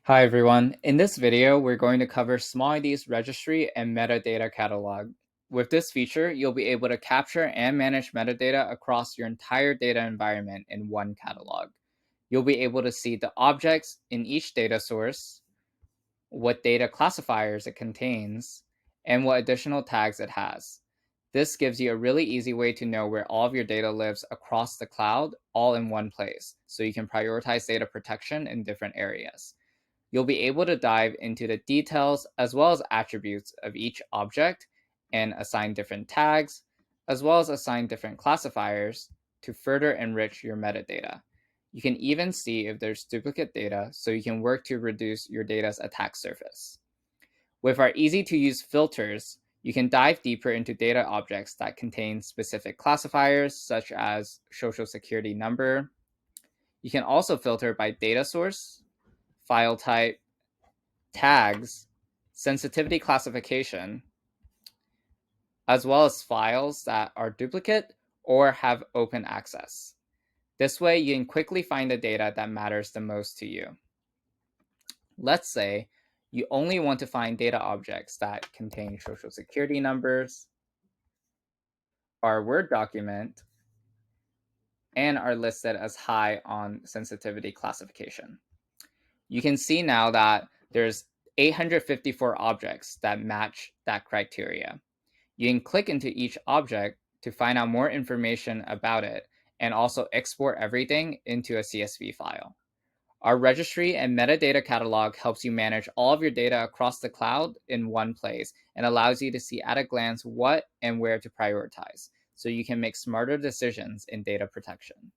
Hi everyone. In this video, we're going to cover SmallID's registry and metadata catalog. With this feature, you'll be able to capture and manage metadata across your entire data environment in one catalog. You'll be able to see the objects in each data source, what data classifiers it contains, and what additional tags it has. This gives you a really easy way to know where all of your data lives across the cloud, all in one place, so you can prioritize data protection in different areas. You'll be able to dive into the details as well as attributes of each object and assign different tags, as well as assign different classifiers to further enrich your metadata. You can even see if there's duplicate data, so you can work to reduce your data's attack surface. With our easy-to-use filters, you can dive deeper into data objects that contain specific classifiers, such as social security number. You can also filter by data source, file type, tags, sensitivity classification, as well as files that are duplicate or have open access. This way, you can quickly find the data that matters the most to you. Let's say you only want to find data objects that contain social security numbers, are a Word document, and are listed as high on sensitivity classification. You can see now that there's 854 objects that match that criteria. You can click into each object to find out more information about it and also export everything into a CSV file. Our registry and metadata catalog helps you manage all of your data across the cloud in one place and allows you to see at a glance what and where to prioritize, so you can make smarter decisions in data protection.